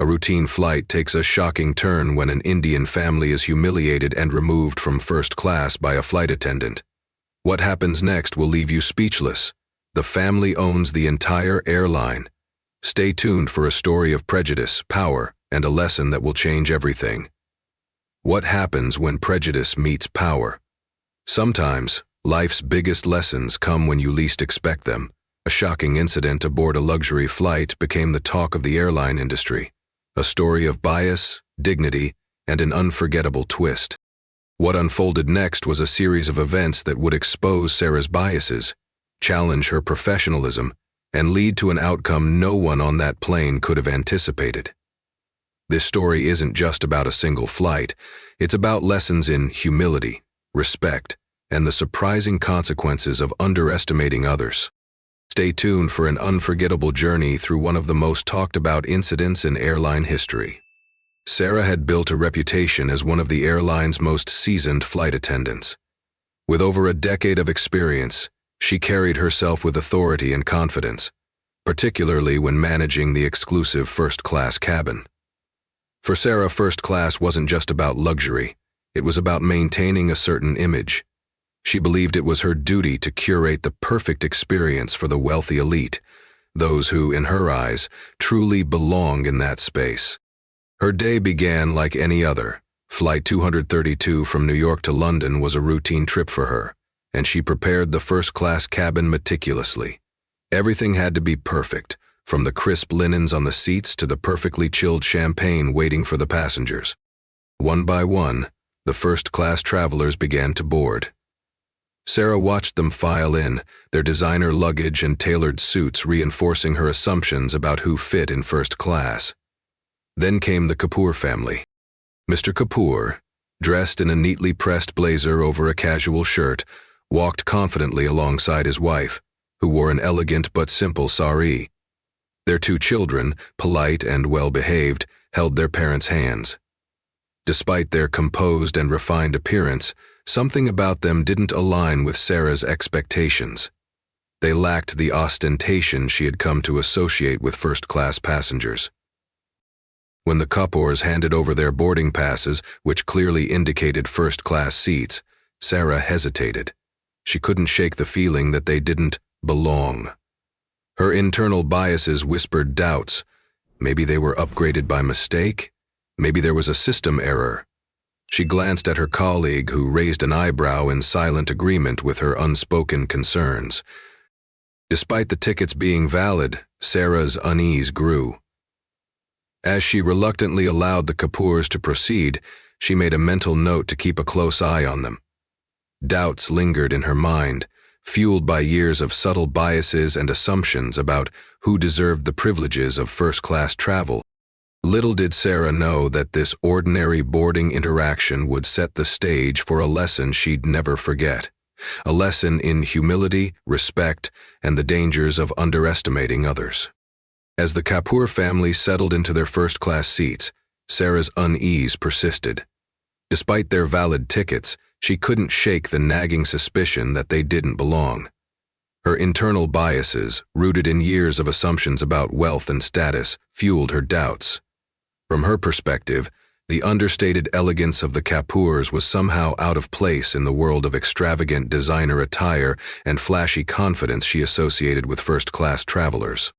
A routine flight takes a shocking turn when an Indian family is humiliated and removed from first class by a flight attendant. What happens next will leave you speechless. The family owns the entire airline. Stay tuned for a story of prejudice, power, and a lesson that will change everything. What happens when prejudice meets power? Sometimes, life's biggest lessons come when you least expect them. A shocking incident aboard a luxury flight became the talk of the airline industry. A story of bias, dignity, and an unforgettable twist. What unfolded next was a series of events that would expose Sarah's biases, challenge her professionalism, and lead to an outcome no one on that plane could have anticipated. This story isn't just about a single flight, it's about lessons in humility, respect, and the surprising consequences of underestimating others. Stay tuned for an unforgettable journey through one of the most talked about incidents in airline history. Sarah had built a reputation as one of the airline's most seasoned flight attendants. With over a decade of experience, she carried herself with authority and confidence, particularly when managing the exclusive first-class cabin. For Sarah, first class wasn't just about luxury, it was about maintaining a certain image. She believed it was her duty to curate the perfect experience for the wealthy elite, those who, in her eyes, truly belong in that space. Her day began like any other. Flight 232 from New York to London was a routine trip for her, and she prepared the first-class cabin meticulously. Everything had to be perfect, from the crisp linens on the seats to the perfectly chilled champagne waiting for the passengers. One by one, the first-class travelers began to board. Sarah watched them file in, their designer luggage and tailored suits reinforcing her assumptions about who fit in first class. Then came the Kapoor family. Mr. Kapoor, dressed in a neatly pressed blazer over a casual shirt, walked confidently alongside his wife, who wore an elegant but simple sari. Their two children, polite and well-behaved, held their parents' hands. Despite their composed and refined appearance, something about them didn't align with Sarah's expectations. They lacked the ostentation she had come to associate with first-class passengers. When the Kapoors handed over their boarding passes, which clearly indicated first-class seats, Sarah hesitated. She couldn't shake the feeling that they didn't belong. Her internal biases whispered doubts. Maybe they were upgraded by mistake? Maybe there was a system error. She glanced at her colleague, who raised an eyebrow in silent agreement with her unspoken concerns. Despite the tickets being valid, Sarah's unease grew. As she reluctantly allowed the Kapoors to proceed, she made a mental note to keep a close eye on them. Doubts lingered in her mind, fueled by years of subtle biases and assumptions about who deserved the privileges of first-class travel. Little did Sarah know that this ordinary boarding interaction would set the stage for a lesson she'd never forget. A lesson in humility, respect, and the dangers of underestimating others. As the Kapoor family settled into their first-class seats, Sarah's unease persisted. Despite their valid tickets, she couldn't shake the nagging suspicion that they didn't belong. Her internal biases, rooted in years of assumptions about wealth and status, fueled her doubts. From her perspective, the understated elegance of the Kapoors was somehow out of place in the world of extravagant designer attire and flashy confidence she associated with first-class travelers.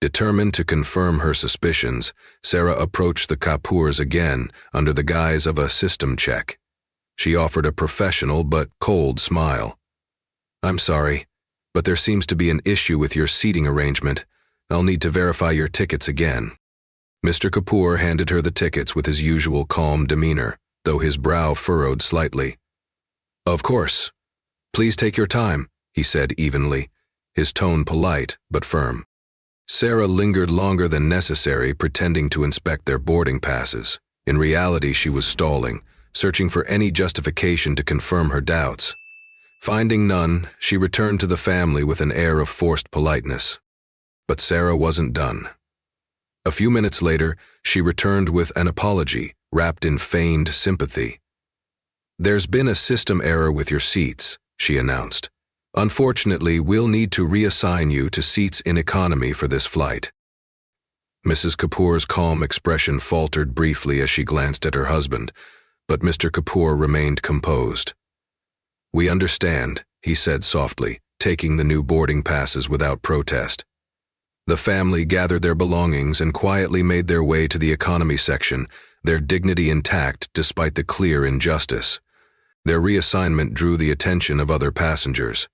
Determined to confirm her suspicions, Sarah approached the Kapoors again under the guise of a system check. She offered a professional but cold smile. "I'm sorry, but there seems to be an issue with your seating arrangement. I'll need to verify your tickets again." Mr. Kapoor handed her the tickets with his usual calm demeanor, though his brow furrowed slightly. "Of course. Please take your time," he said evenly, his tone polite but firm. Sarah lingered longer than necessary, pretending to inspect their boarding passes. In reality, she was stalling, searching for any justification to confirm her doubts. Finding none, she returned to the family with an air of forced politeness. But Sarah wasn't done. A few minutes later, she returned with an apology, wrapped in feigned sympathy. "There's been a system error with your seats," she announced. "Unfortunately, we'll need to reassign you to seats in economy for this flight." Mrs. Kapoor's calm expression faltered briefly as she glanced at her husband, but Mr. Kapoor remained composed. "We understand," he said softly, taking the new boarding passes without protest. The family gathered their belongings and quietly made their way to the economy section, their dignity intact despite the clear injustice. Their reassignment drew the attention of other passengers.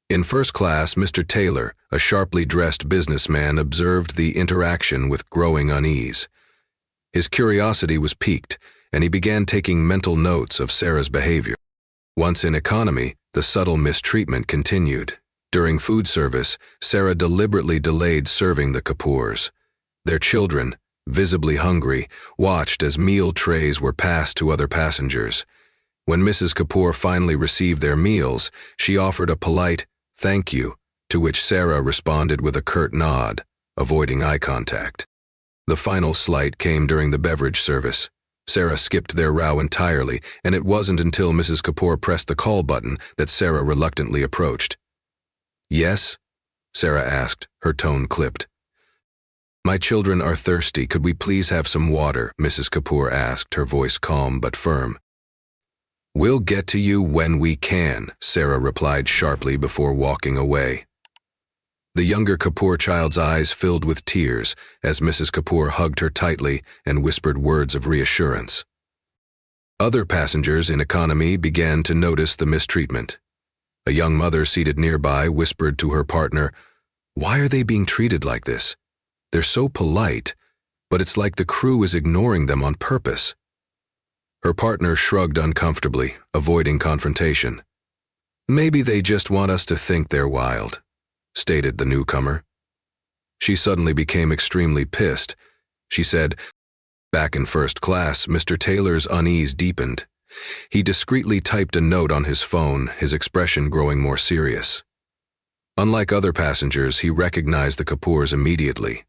In first class, Mr. Taylor, a sharply dressed businessman, observed the interaction with growing unease. His curiosity was piqued, and he began taking mental notes of Sarah's behavior. Once in economy, the subtle mistreatment continued. During food service, Sarah deliberately delayed serving the Kapoors. Their children, visibly hungry, watched as meal trays were passed to other passengers. When Mrs. Kapoor finally received their meals, she offered a polite "thank you," to which Sarah responded with a curt nod, avoiding eye contact. The final slight came during the beverage service. Sarah skipped their row entirely, and it wasn't until Mrs. Kapoor pressed the call button that Sarah reluctantly approached. "Yes?" Sarah asked, her tone clipped. "My children are thirsty. Could we please have some water?" Mrs. Kapoor asked, her voice calm but firm. "We'll get to you when we can," Sarah replied sharply before walking away. The younger Kapoor child's eyes filled with tears as Mrs. Kapoor hugged her tightly and whispered words of reassurance. Other passengers in economy began to notice the mistreatment. A young mother seated nearby whispered to her partner, "Why are they being treated like this? They're so polite, but it's like the crew is ignoring them on purpose." Her partner shrugged uncomfortably, avoiding confrontation. "Maybe they just want us to think they're wild," stated the newcomer. She suddenly became extremely pissed. She said, Back in first class, Mr. Taylor's unease deepened. He discreetly typed a note on his phone, his expression growing more serious. Unlike other passengers, he recognized the Kapoors immediately.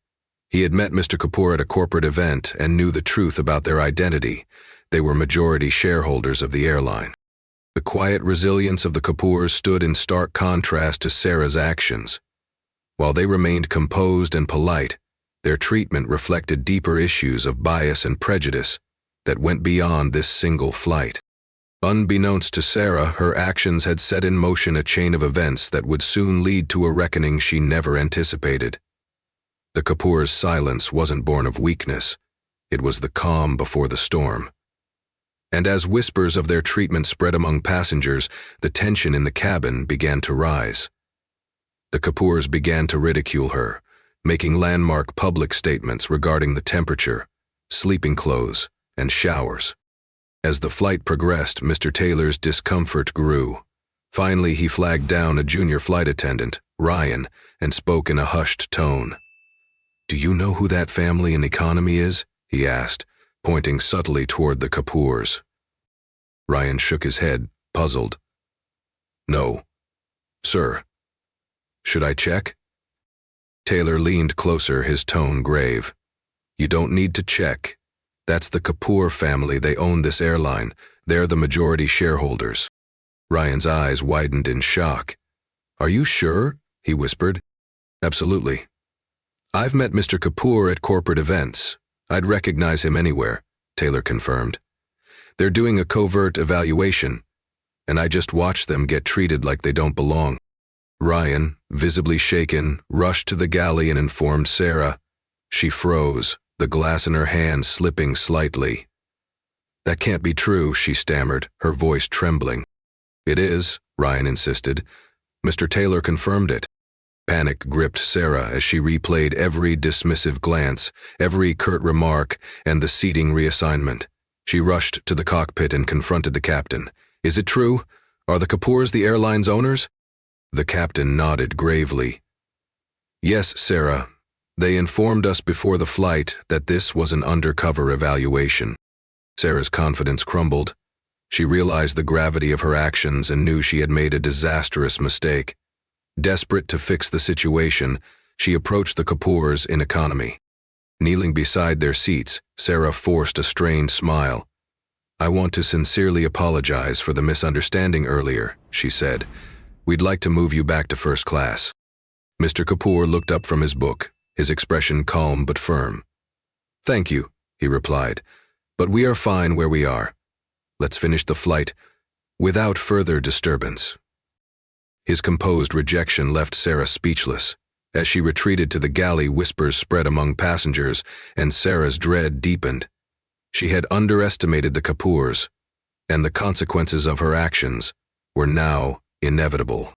He had met Mr. Kapoor at a corporate event and knew the truth about their identity. They were majority shareholders of the airline. The quiet resilience of the Kapoors stood in stark contrast to Sarah's actions. While they remained composed and polite, their treatment reflected deeper issues of bias and prejudice that went beyond this single flight. Unbeknownst to Sarah, her actions had set in motion a chain of events that would soon lead to a reckoning she never anticipated. The Kapoors' silence wasn't born of weakness. It was the calm before the storm. And as whispers of their treatment spread among passengers, the tension in the cabin began to rise. The Kapoors began to ridicule her, making landmark public statements regarding the temperature, sleeping clothes, and showers. As the flight progressed, Mr. Taylor's discomfort grew. Finally, he flagged down a junior flight attendant, Ryan, and spoke in a hushed tone. "Do you know who that family in economy is?" he asked, pointing subtly toward the Kapoors. Ryan shook his head, puzzled. "No, sir." "Should I check?" Taylor leaned closer, his tone grave. "You don't need to check. That's the Kapoor family. They own this airline. They're the majority shareholders." Ryan's eyes widened in shock. "Are you sure?" he whispered. "Absolutely. I've met Mr. Kapoor at corporate events. I'd recognize him anywhere," Taylor confirmed. "They're doing a covert evaluation, and I just watched them get treated like they don't belong." Ryan, visibly shaken, rushed to the galley and informed Sarah. She froze, the glass in her hand slipping slightly. "That can't be true," she stammered, her voice trembling. "It is," Ryan insisted. "Mr. Taylor confirmed it." Panic gripped Sarah as she replayed every dismissive glance, every curt remark, and the seating reassignment. She rushed to the cockpit and confronted the captain. "Is it true? Are the Kapoors the airline's owners?" The captain nodded gravely. "Yes, Sarah. They informed us before the flight that this was an undercover evaluation." Sarah's confidence crumbled. She realized the gravity of her actions and knew she had made a disastrous mistake. Desperate to fix the situation, she approached the Kapoors in economy. Kneeling beside their seats, Sarah forced a strained smile. "I want to sincerely apologize for the misunderstanding earlier," she said. "We'd like to move you back to first class." Mr. Kapoor looked up from his book, his expression calm but firm. "Thank you," he replied, "but we are fine where we are. Let's finish the flight without further disturbance." His composed rejection left Sarah speechless. As she retreated to the galley, whispers spread among passengers, and Sarah's dread deepened. She had underestimated the Kapoors, and the consequences of her actions were now inevitable.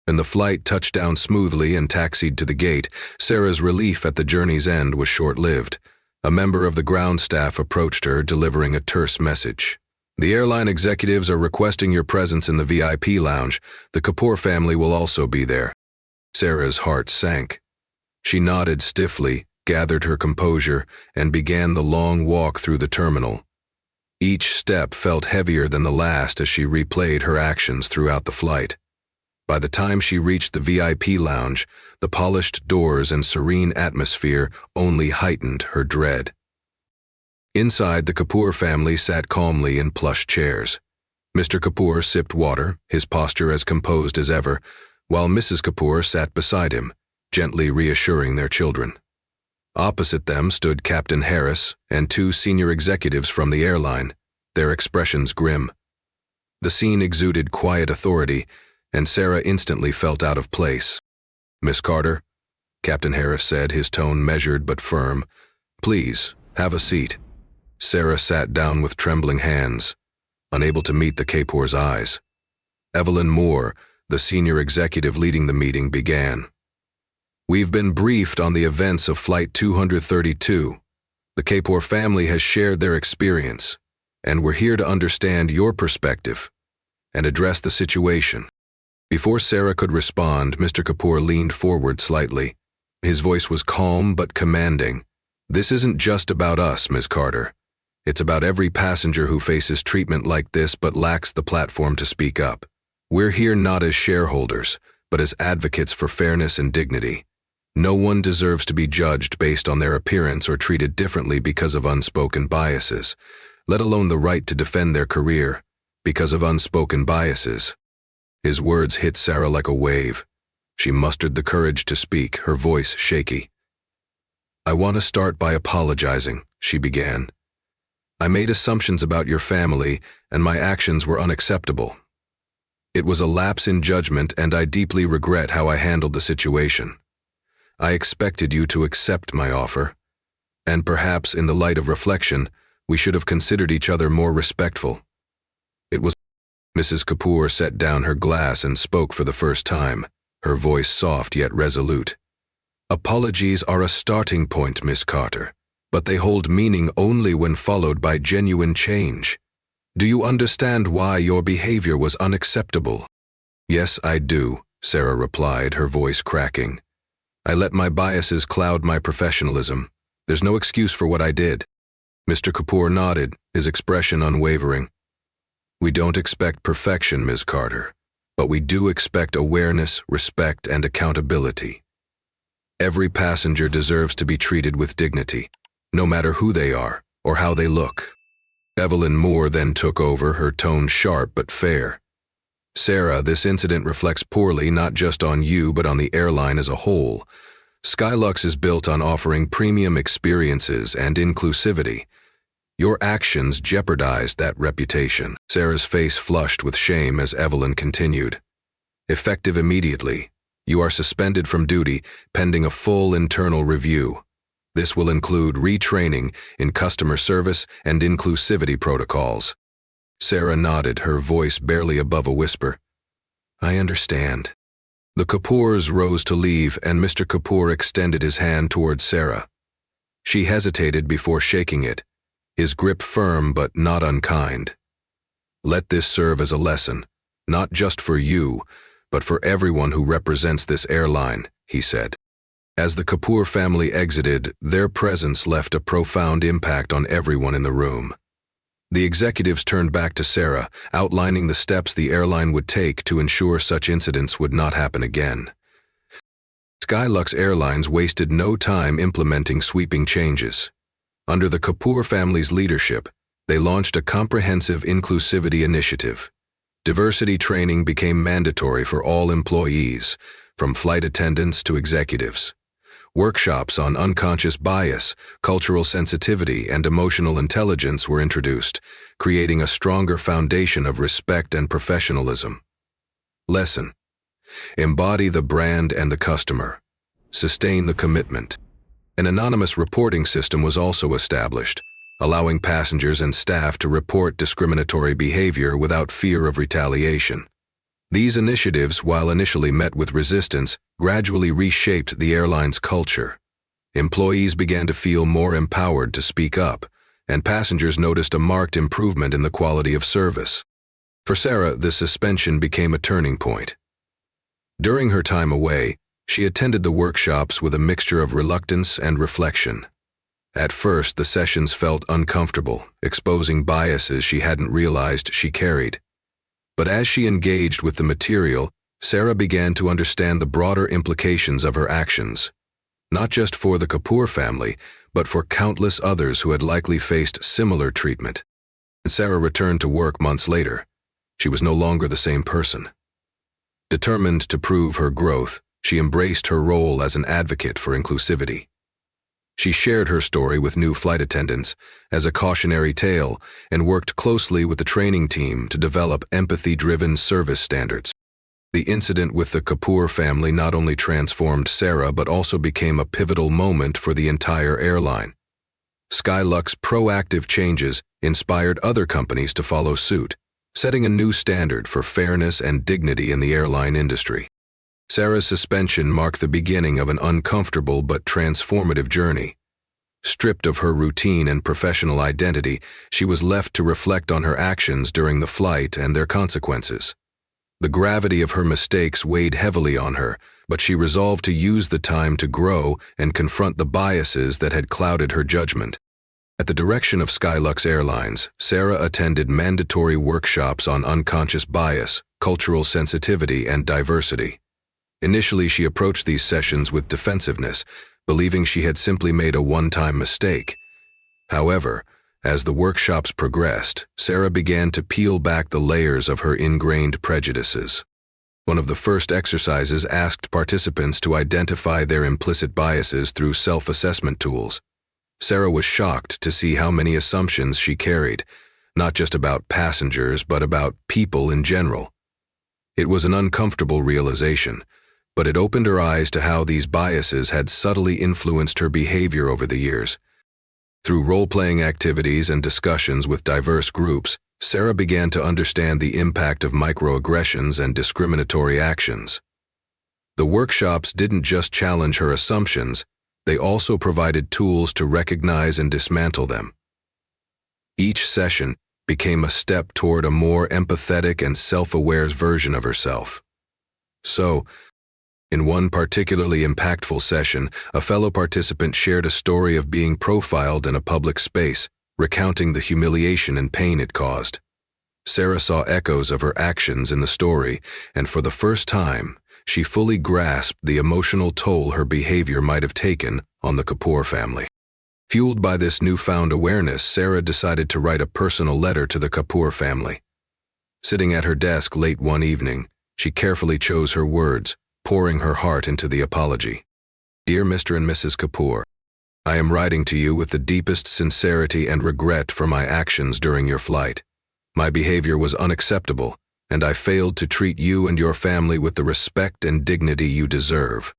When the flight touched down smoothly and taxied to the gate, Sarah's relief at the journey's end was short-lived. A member of the ground staff approached her, delivering a terse message. "The airline executives are requesting your presence in the VIP lounge. The Kapoor family will also be there." Sarah's heart sank. She nodded stiffly, gathered her composure, and began the long walk through the terminal. Each step felt heavier than the last as she replayed her actions throughout the flight. By the time she reached the VIP lounge, the polished doors and serene atmosphere only heightened her dread. Inside, the Kapoor family sat calmly in plush chairs. Mr. Kapoor sipped water, his posture as composed as ever, while Mrs. Kapoor sat beside him, gently reassuring their children. Opposite them stood Captain Harris and two senior executives from the airline, their expressions grim. The scene exuded quiet authority, and Sarah instantly felt out of place. "Miss Carter," Captain Harris said, his tone measured but firm, "please, have a seat." Sarah sat down with trembling hands, unable to meet the Kapoor's eyes. Evelyn Moore, the senior executive leading the meeting, began. "We've been briefed on the events of Flight 232. The Kapoor family has shared their experience, and we're here to understand your perspective and address the situation." Before Sarah could respond, Mr. Kapoor leaned forward slightly. His voice was calm but commanding. "This isn't just about us, Ms. Carter. It's about every passenger who faces treatment like this but lacks the platform to speak up. We're here not as shareholders, but as advocates for fairness and dignity. No one deserves to be judged based on their appearance or treated differently because of unspoken biases, let alone the right to defend their career because of unspoken biases." His words hit Sarah like a wave. She mustered the courage to speak, her voice shaky. "I want to start by apologizing," she began. "I made assumptions about your family, and my actions were unacceptable. It was a lapse in judgment, and I deeply regret how I handled the situation. I expected you to accept my offer, and perhaps in the light of reflection, we should have considered each other more respectful. It was..." Mrs. Kapoor set down her glass and spoke for the first time, her voice soft yet resolute. "Apologies are a starting point, Miss Carter, but they hold meaning only when followed by genuine change. Do you understand why your behavior was unacceptable?" "Yes, I do," Sarah replied, her voice cracking. "I let my biases cloud my professionalism. There's no excuse for what I did." Mr. Kapoor nodded, his expression unwavering. "We don't expect perfection, Ms. Carter, but we do expect awareness, respect, and accountability. Every passenger deserves to be treated with dignity, no matter who they are or how they look." Evelyn Moore then took over, her tone sharp but fair. "Sarah, this incident reflects poorly not just on you but on the airline as a whole. Skylux is built on offering premium experiences and inclusivity. Your actions jeopardized that reputation." Sarah's face flushed with shame as Evelyn continued. "Effective immediately, you are suspended from duty pending a full internal review. This will include retraining in customer service and inclusivity protocols." Sarah nodded, her voice barely above a whisper. "I understand." The Kapoors rose to leave, and Mr. Kapoor extended his hand towards Sarah. She hesitated before shaking it, his grip firm but not unkind. "Let this serve as a lesson, not just for you, but for everyone who represents this airline," he said. As the Kapoor family exited, their presence left a profound impact on everyone in the room. The executives turned back to Sarah, outlining the steps the airline would take to ensure such incidents would not happen again. Skylux Airlines wasted no time implementing sweeping changes. Under the Kapoor family's leadership, they launched a comprehensive inclusivity initiative. Diversity training became mandatory for all employees, from flight attendants to executives. Workshops on unconscious bias, cultural sensitivity, and emotional intelligence were introduced, creating a stronger foundation of respect and professionalism. Lesson: embody the brand and the customer. Sustain the commitment. An anonymous reporting system was also established, allowing passengers and staff to report discriminatory behavior without fear of retaliation. These initiatives, while initially met with resistance, gradually reshaped the airline's culture. Employees began to feel more empowered to speak up, and passengers noticed a marked improvement in the quality of service. For Sarah, the suspension became a turning point. During her time away, she attended the workshops with a mixture of reluctance and reflection. At first, the sessions felt uncomfortable, exposing biases she hadn't realized she carried. But as she engaged with the material, Sarah began to understand the broader implications of her actions, not just for the Kapoor family, but for countless others who had likely faced similar treatment. Sarah returned to work months later. She was no longer the same person. Determined to prove her growth, she embraced her role as an advocate for inclusivity. She shared her story with new flight attendants as a cautionary tale and worked closely with the training team to develop empathy-driven service standards. The incident with the Kapoor family not only transformed Sarah but also became a pivotal moment for the entire airline. Skylux's proactive changes inspired other companies to follow suit, setting a new standard for fairness and dignity in the airline industry. Sarah's suspension marked the beginning of an uncomfortable but transformative journey. Stripped of her routine and professional identity, she was left to reflect on her actions during the flight and their consequences. The gravity of her mistakes weighed heavily on her, but she resolved to use the time to grow and confront the biases that had clouded her judgment. At the direction of Skylux Airlines, Sarah attended mandatory workshops on unconscious bias, cultural sensitivity, and diversity. Initially, she approached these sessions with defensiveness, believing she had simply made a one-time mistake. However, as the workshops progressed, Sarah began to peel back the layers of her ingrained prejudices. One of the first exercises asked participants to identify their implicit biases through self-assessment tools. Sarah was shocked to see how many assumptions she carried, not just about passengers, but about people in general. It was an uncomfortable realization, but it opened her eyes to how these biases had subtly influenced her behavior over the years. Through role-playing activities and discussions with diverse groups, Sarah began to understand the impact of microaggressions and discriminatory actions. The workshops didn't just challenge her assumptions, they also provided tools to recognize and dismantle them. Each session became a step toward a more empathetic and self-aware version of herself. So, in one particularly impactful session, a fellow participant shared a story of being profiled in a public space, recounting the humiliation and pain it caused. Sarah saw echoes of her actions in the story, and for the first time, she fully grasped the emotional toll her behavior might have taken on the Kapoor family. Fueled by this newfound awareness, Sarah decided to write a personal letter to the Kapoor family. Sitting at her desk late one evening, she carefully chose her words, pouring her heart into the apology. Dear Mr. and Mrs. Kapoor, I am writing to you with the deepest sincerity and regret for my actions during your flight. My behavior was unacceptable, and I failed to treat you and your family with the respect and dignity you deserve.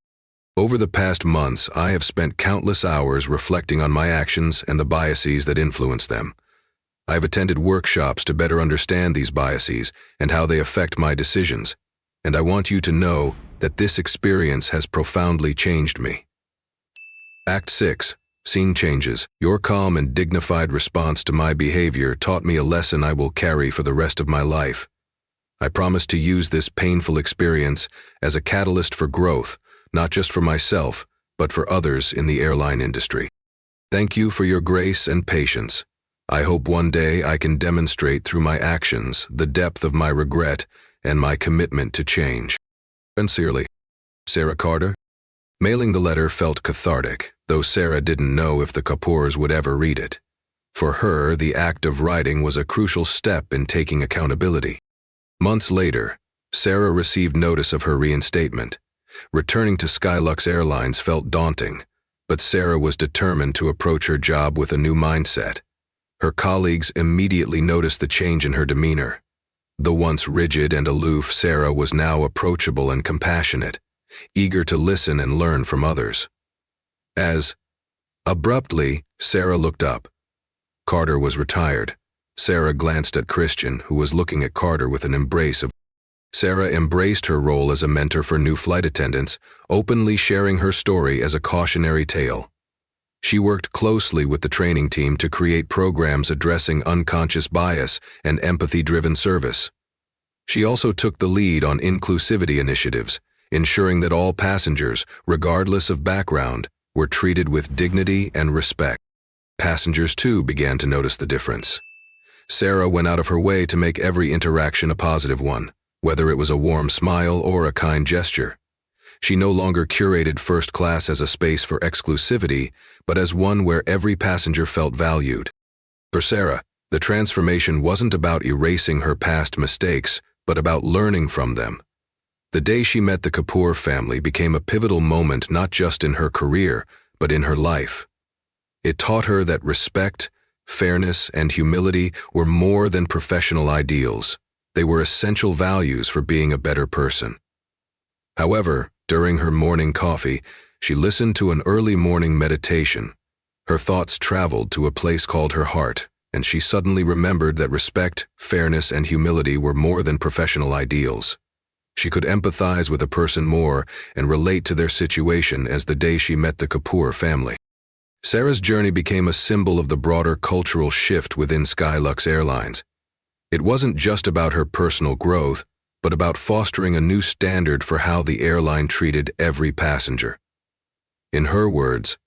Over the past months, I have spent countless hours reflecting on my actions and the biases that influence them. I have attended workshops to better understand these biases and how they affect my decisions, and I want you to know that this experience has profoundly changed me. Act 6. Scene changes. Your calm and dignified response to my behavior taught me a lesson I will carry for the rest of my life. I promise to use this painful experience as a catalyst for growth, not just for myself, but for others in the airline industry. Thank you for your grace and patience. I hope one day I can demonstrate through my actions the depth of my regret and my commitment to change. Sincerely, Sarah Carter. Mailing the letter felt cathartic, though Sarah didn't know if the Kapoors would ever read it. For her, the act of writing was a crucial step in taking accountability. Months later, Sarah received notice of her reinstatement, Returning to Skylux Airlines felt daunting, but Sarah was determined to approach her job with a new mindset. Her colleagues immediately noticed the change in her demeanor. The once rigid and aloof Sarah was now approachable and compassionate, eager to listen and learn from others. Abruptly, Sarah looked up. Carter was retired. Sarah glanced at Christian, who was looking at Carter with an embrace of. Sarah embraced her role as a mentor for new flight attendants, openly sharing her story as a cautionary tale. She worked closely with the training team to create programs addressing unconscious bias and empathy-driven service. She also took the lead on inclusivity initiatives, ensuring that all passengers, regardless of background, were treated with dignity and respect. Passengers, too, began to notice the difference. Sarah went out of her way to make every interaction a positive one, whether it was a warm smile or a kind gesture. She no longer curated first class as a space for exclusivity, but as one where every passenger felt valued. For Sarah, the transformation wasn't about erasing her past mistakes, but about learning from them. The day she met the Kapoor family became a pivotal moment not just in her career, but in her life. It taught her that respect, fairness, and humility were more than professional ideals. They were essential values for being a better person. However, during her morning coffee, she listened to an early morning meditation. Her thoughts traveled to a place called her heart, and she suddenly remembered that respect, fairness, and humility were more than professional ideals. She could empathize with a person more and relate to their situation as the day she met the Kapoor family. Sarah's journey became a symbol of the broader cultural shift within Skylux Airlines. It wasn't just about her personal growth, but about fostering a new standard for how the airline treated every passenger. In her words,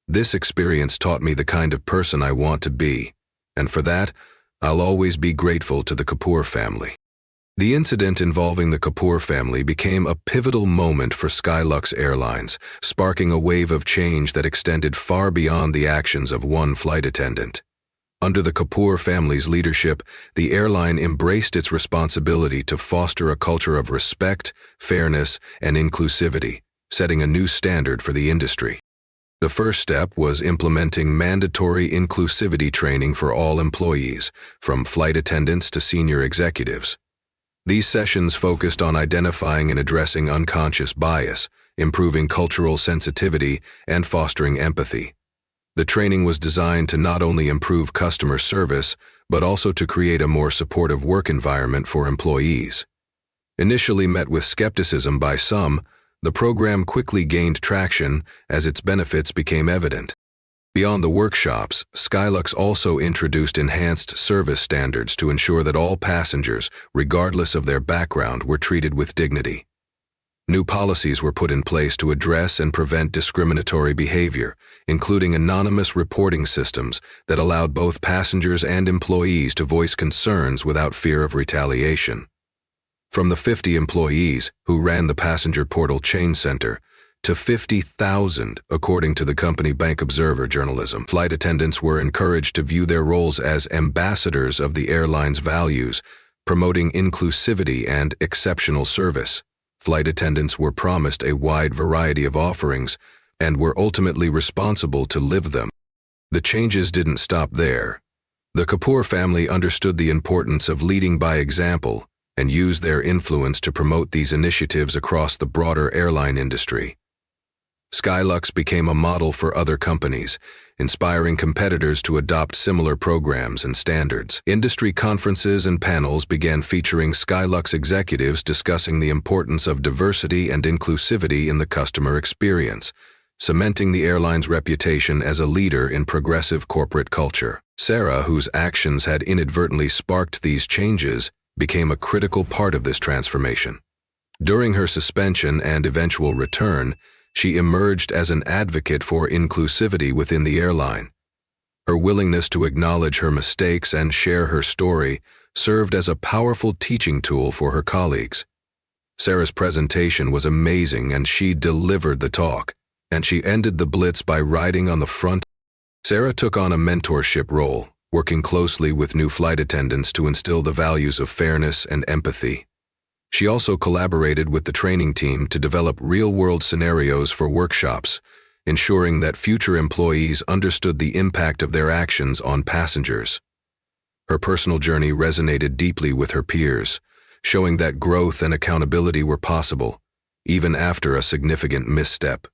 "This experience taught me the kind of person I want to be, and for that, I'll always be grateful to the Kapoor family." The incident involving the Kapoor family became a pivotal moment for Skylux Airlines, sparking a wave of change that extended far beyond the actions of one flight attendant. Under the Kapoor family's leadership, the airline embraced its responsibility to foster a culture of respect, fairness, and inclusivity, setting a new standard for the industry. The first step was implementing mandatory inclusivity training for all employees, from flight attendants to senior executives. These sessions focused on identifying and addressing unconscious bias, improving cultural sensitivity, and fostering empathy. The training was designed to not only improve customer service, but also to create a more supportive work environment for employees. Initially met with skepticism by some, the program quickly gained traction as its benefits became evident. Beyond the workshops, Skylux also introduced enhanced service standards to ensure that all passengers, regardless of their background, were treated with dignity. New policies were put in place to address and prevent discriminatory behavior, including anonymous reporting systems that allowed both passengers and employees to voice concerns without fear of retaliation. From the 50 employees who ran the Passenger Portal Chain Center to 50,000, according to the company Bank Observer Journalism, flight attendants were encouraged to view their roles as ambassadors of the airline's values, promoting inclusivity and exceptional service. Flight attendants were promised a wide variety of offerings and were ultimately responsible to live them. The changes didn't stop there. The Kapoor family understood the importance of leading by example and used their influence to promote these initiatives across the broader airline industry. Skylux became a model for other companies, inspiring competitors to adopt similar programs and standards. Industry conferences and panels began featuring Skylux executives discussing the importance of diversity and inclusivity in the customer experience, cementing the airline's reputation as a leader in progressive corporate culture. Sarah, whose actions had inadvertently sparked these changes, became a critical part of this transformation. During her suspension and eventual return, she emerged as an advocate for inclusivity within the airline. Her willingness to acknowledge her mistakes and share her story served as a powerful teaching tool for her colleagues. Sarah's presentation was amazing and she delivered the talk, and she ended the blitz by riding on the front. Sarah took on a mentorship role, working closely with new flight attendants to instill the values of fairness and empathy. She also collaborated with the training team to develop real-world scenarios for workshops, ensuring that future employees understood the impact of their actions on passengers. Her personal journey resonated deeply with her peers, showing that growth and accountability were possible, even after a significant misstep.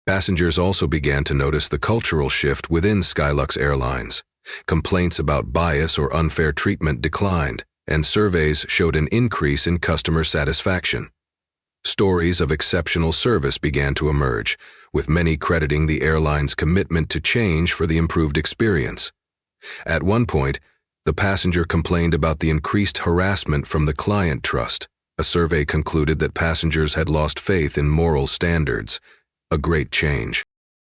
Passengers also began to notice the cultural shift within Skylux Airlines. Complaints about bias or unfair treatment declined, and surveys showed an increase in customer satisfaction. Stories of exceptional service began to emerge, with many crediting the airline's commitment to change for the improved experience. At one point, the passenger complained about the increased harassment from the client trust. A survey concluded that passengers had lost faith in moral standards, a great change.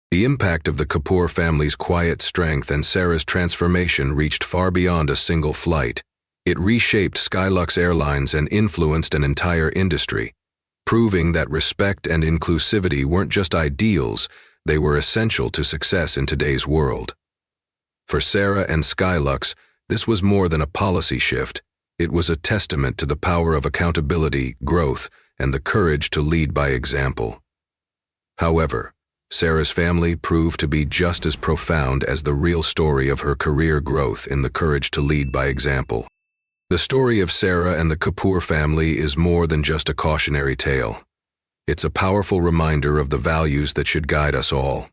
The impact of the Kapoor family's quiet strength and Sarah's transformation reached far beyond a single flight. It reshaped Skylux Airlines and influenced an entire industry, proving that respect and inclusivity weren't just ideals, they were essential to success in today's world. For Sarah and Skylux, this was more than a policy shift. It was a testament to the power of accountability, growth, and the courage to lead by example. However, Sarah's family proved to be just as profound as the real story of her career growth in the courage to lead by example. The story of Sarah and the Kapoor family is more than just a cautionary tale. It's a powerful reminder of the values that should guide us all.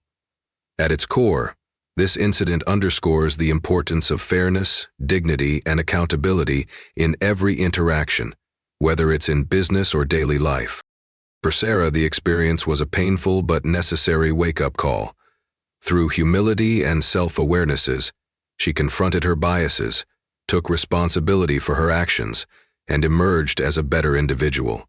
At its core, this incident underscores the importance of fairness, dignity, and accountability in every interaction, whether it's in business or daily life. For Sarah, the experience was a painful but necessary wake-up call. Through humility and self-awarenesses, she confronted her biases, took responsibility for her actions, and emerged as a better individual.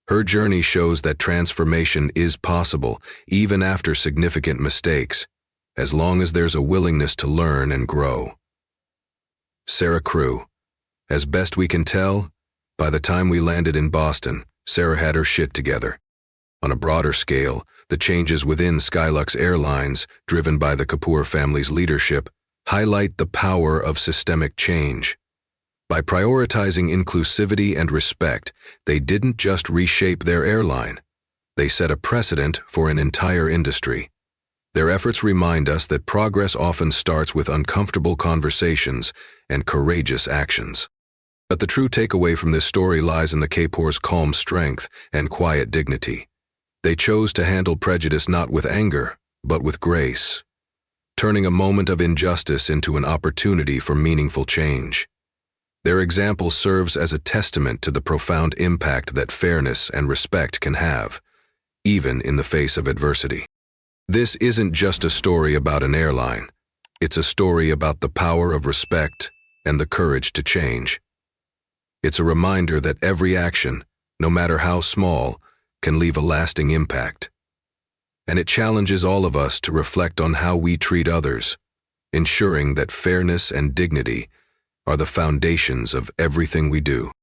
Her journey shows that transformation is possible even after significant mistakes, as long as there's a willingness to learn and grow. Sarah Crew. As best we can tell, by the time we landed in Boston, Sarah had her shit together. On a broader scale, the changes within Skylux Airlines, driven by the Kapoor family's leadership, highlight the power of systemic change. By prioritizing inclusivity and respect, they didn't just reshape their airline. They set a precedent for an entire industry. Their efforts remind us that progress often starts with uncomfortable conversations and courageous actions. But the true takeaway from this story lies in the Kapoor's calm strength and quiet dignity. They chose to handle prejudice not with anger, but with grace, turning a moment of injustice into an opportunity for meaningful change. Their example serves as a testament to the profound impact that fairness and respect can have, even in the face of adversity. This isn't just a story about an airline. It's a story about the power of respect and the courage to change. It's a reminder that every action, no matter how small, can leave a lasting impact. And it challenges all of us to reflect on how we treat others, ensuring that fairness and dignity are the foundations of everything we do.